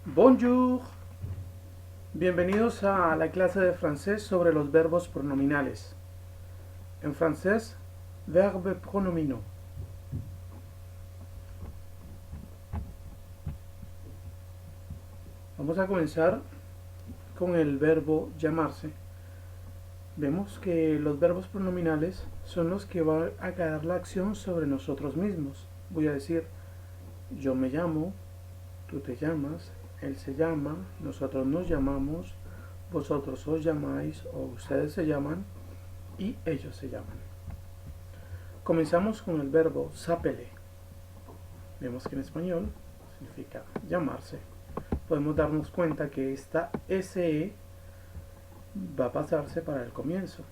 Bonjour, bienvenidos a la clase de francés sobre los verbos pronominales. En francés, verbe pronominaux. Vamos a comenzar con el verbo llamarse. Vemos que los verbos pronominales son los que van a caer la acción sobre nosotros mismos. Voy a decir, yo me llamo, tú te llamas, él se llama, nosotros nos llamamos, vosotros os llamáis o ustedes se llaman y ellos se llaman. Comenzamos con el verbo s'appeler. Vemos que en español significa llamarse. Podemos darnos cuenta que esta SE va a pasarse para el comienzo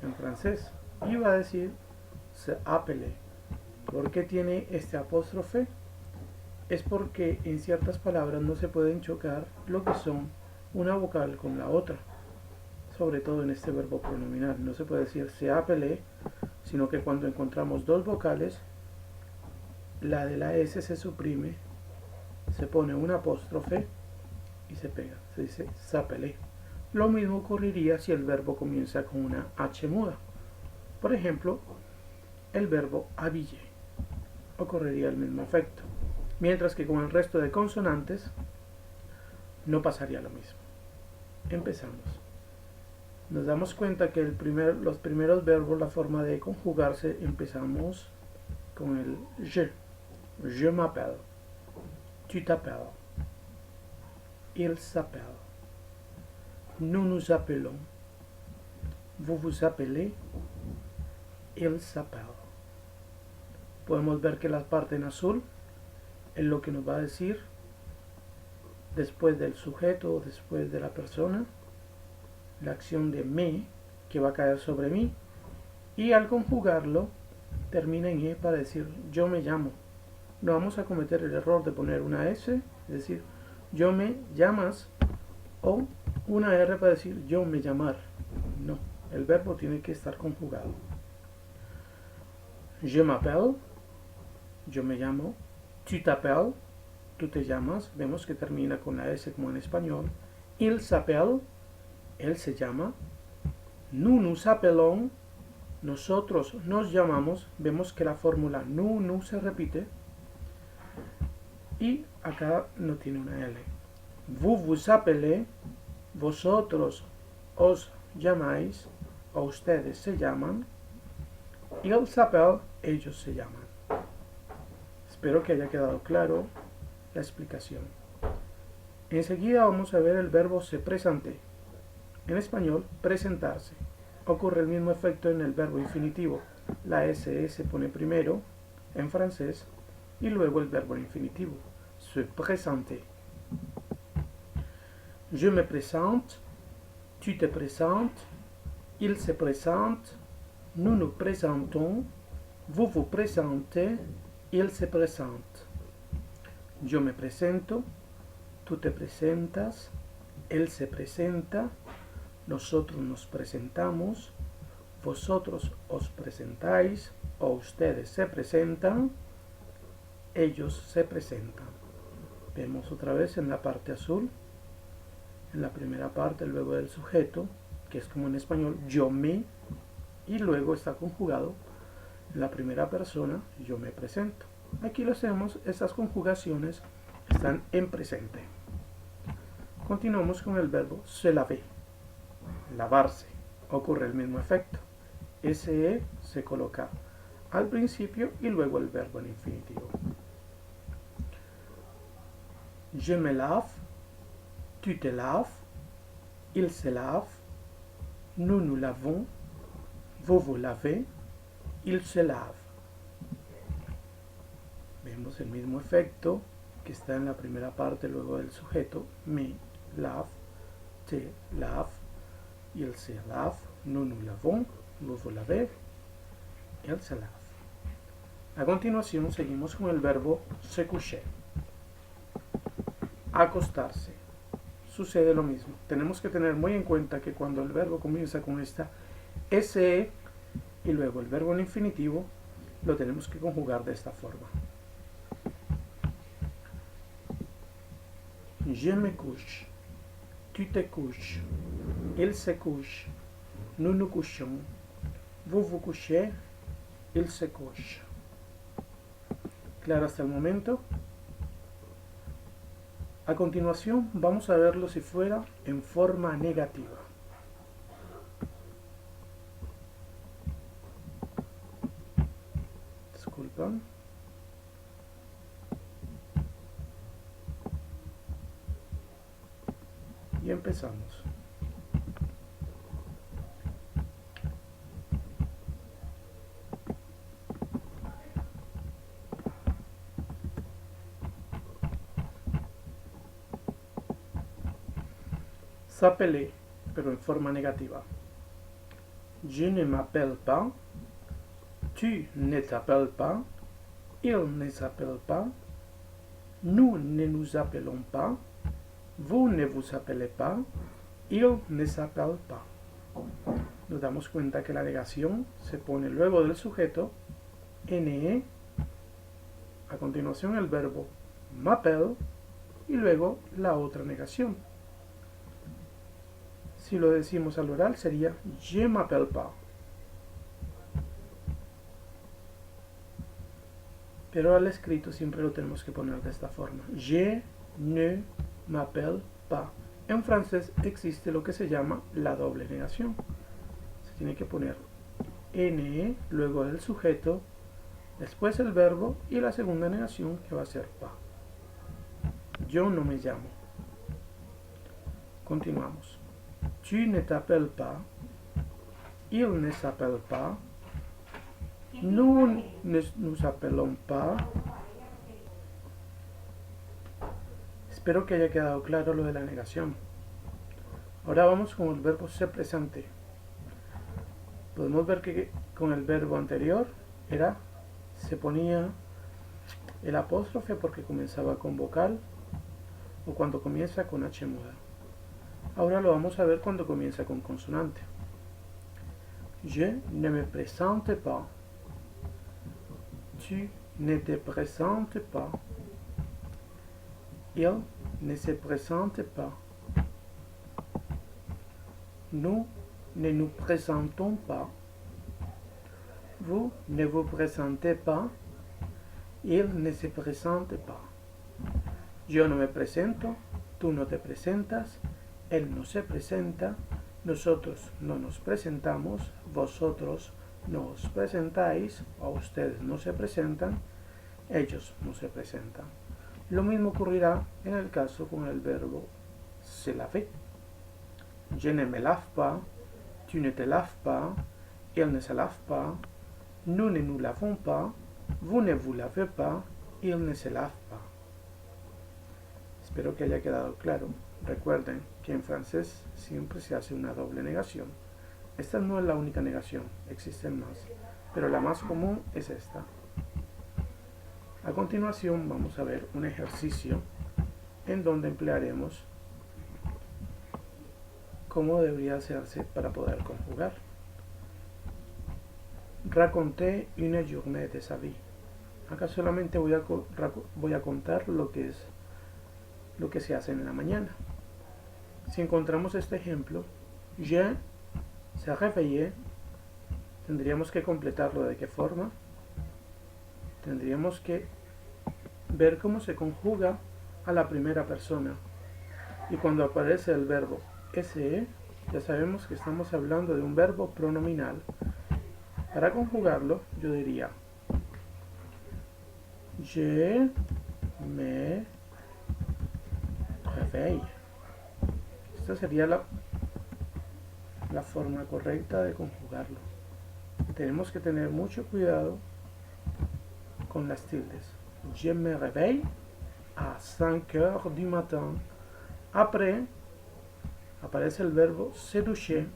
en francés y va a decir s'appeler. ¿Por qué tiene este apóstrofe? Es porque en ciertas palabras no se pueden chocar lo que son una vocal con la otra, sobre todo en este verbo pronominal. No se puede decir s'appeler, sino que cuando encontramos dos vocales, la de la S se suprime, se pone un apóstrofe y se pega, se dice s'appeler. Lo mismo ocurriría si el verbo comienza con una H muda. Por ejemplo, el verbo habiller ocurriría el mismo efecto, mientras que con el resto de consonantes no pasaría lo mismo. Empezamos. Nos damos cuenta que los primeros verbos, la forma de conjugarse, empezamos con el je. Je m'appelle, tu t'appelles, il s'appelle, nous nous appelons, vous vous appelez, il s'appelle. Podemos ver que la parte en azul es lo que nos va a decir después del sujeto o después de la persona, la acción de me que va a caer sobre mí, y al conjugarlo termina en e para decir yo me llamo. No vamos a cometer el error de poner una S, es decir, yo me llamas, o una R para decir yo me llamar. No, el verbo tiene que estar conjugado. Je m'appelle, yo me llamo. Tu t'appelles, tú te llamas. Vemos que termina con la S como en español. Il s'appelle, él se llama. Nous nous appelons, nosotros nos llamamos. Vemos que la fórmula nous se repite. Y acá no tiene una L. Vous vous appelez, vosotros os llamáis, o ustedes se llaman. Il s'appelle, ellos se llaman. Espero que haya quedado claro la explicación. Enseguida vamos a ver el verbo se présenter. En español, presentarse. Ocurre el mismo efecto en el verbo infinitivo. La SE se pone primero en francés y luego el verbo infinitivo. Se présenter. Je me présente, tu te présentes, il se présente, nous nous présentons, vous vous présentez, il se présente. Yo me presento, tú te presentas, él se presenta, nosotros nos presentamos, vosotros os presentáis o ustedes se presentan, ellos se presentan. Vemos otra vez en la parte azul, en la primera parte, luego del sujeto, que es como en español, yo me, y luego está conjugado en la primera persona, yo me presento. Aquí lo hacemos, estas conjugaciones están en presente. Continuamos con el verbo se laver, lavarse. Ocurre el mismo efecto. SE se coloca al principio y luego el verbo en infinitivo. Je me lave, tu te laves, il se lave, nous nous lavons, vous vous lavez, il se lave. Vemos el mismo efecto que está en la primera parte luego del sujeto. Me lave, te lave, il se lave, nous nous lavons, vous vous lavez, il se lave. A continuación seguimos con el verbo se coucher. Acostarse. Sucede lo mismo. Tenemos que tener muy en cuenta que cuando el verbo comienza con esta SE y luego el verbo en infinitivo, lo tenemos que conjugar de esta forma. Je me couche. Tu te couches. Il se couche. Nous nous couchons. Vous vous couchez. Il se couche. Claro hasta el momento. A continuación vamos a verlo si fuera en forma negativa. Disculpan. Y empezamos. S'appeler, pero en forma negativa. Je ne m'appelle pas. Tu ne t'appelles pas. Il ne s'appelle pas. Nous ne nous appelons pas. Vous ne vous appelez pas. Il ne s'appelle pas. Nos damos cuenta que la negación se pone luego del sujeto, ne, a continuación el verbo m'appelle y luego la otra negación. Si lo decimos al oral sería je m'appelle pas. Pero al escrito siempre lo tenemos que poner de esta forma. Je ne m'appelle pas. En francés existe lo que se llama la doble negación. Se tiene que poner ne, luego el sujeto, después el verbo y la segunda negación que va a ser pas. Yo no me llamo. Continuamos. Tu ne t'appelles pas. Il ne s'appelle pas. Nous ne nous appelons pas. Espero que haya quedado claro lo de la negación. Ahora vamos con el verbo se presente. Podemos ver que con el verbo anterior se ponía el apóstrofe porque comenzaba con vocal o cuando comienza con H muda. Ahora lo vamos a ver cuando comienza con consonante. Je ne me présente pas. Tu ne te présentes pas. Il ne se présente pas. Nous ne nous présentons pas. Vous ne vous présentez pas. Il ne se présente pas. Yo no me presento, tú no te presentas, él no se presenta, nosotros no nos presentamos, vosotros no os presentáis, o ustedes no se presentan, ellos no se presentan. Lo mismo ocurrirá en el caso con el verbo se laver. Je ne me lave pas, tu ne te laves pas, il ne se lave pas, nous ne nous lavons pas, vous ne vous lavez pas, il ne se lave pas. Espero que haya quedado claro. Recuerden que en francés siempre se hace una doble negación. Esta no es la única negación, existen más, pero la más común es esta. A continuación vamos a ver un ejercicio en donde emplearemos cómo debería hacerse para poder conjugar. Raconter une journée de sa vie. Acá solamente voy a contar lo que se hace en la mañana. Si encontramos este ejemplo, je se réveillé, tendríamos que completarlo de qué forma. Tendríamos que ver cómo se conjuga a la primera persona. Y cuando aparece el verbo se, ya sabemos que estamos hablando de un verbo pronominal. Para conjugarlo, yo diría je me réveille. Esta sería la forma correcta de conjugarlo. Tenemos que tener mucho cuidado con las tildes. Je me réveille à 5 heures du matin. Après, aparece el verbo se doucher,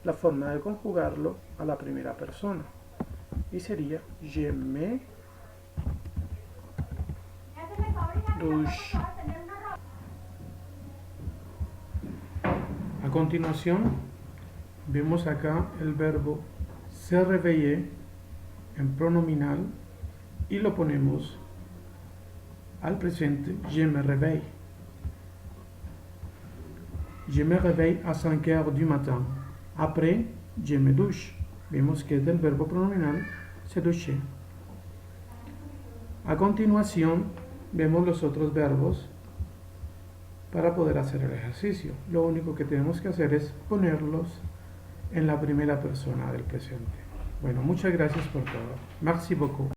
la forma de conjugarlo a la primera persona. Y sería je me douche. A continuación, vemos acá el verbo se réveiller en pronominal y lo ponemos al presente je me réveille. Je me réveille à 5 heures du matin. Après, je me douche. Vemos que es del verbo pronominal se doucher. A continuación, vemos los otros verbos para poder hacer el ejercicio. Lo único que tenemos que hacer es ponerlos en la primera persona del presente. Bueno, muchas gracias por todo. Merci beaucoup.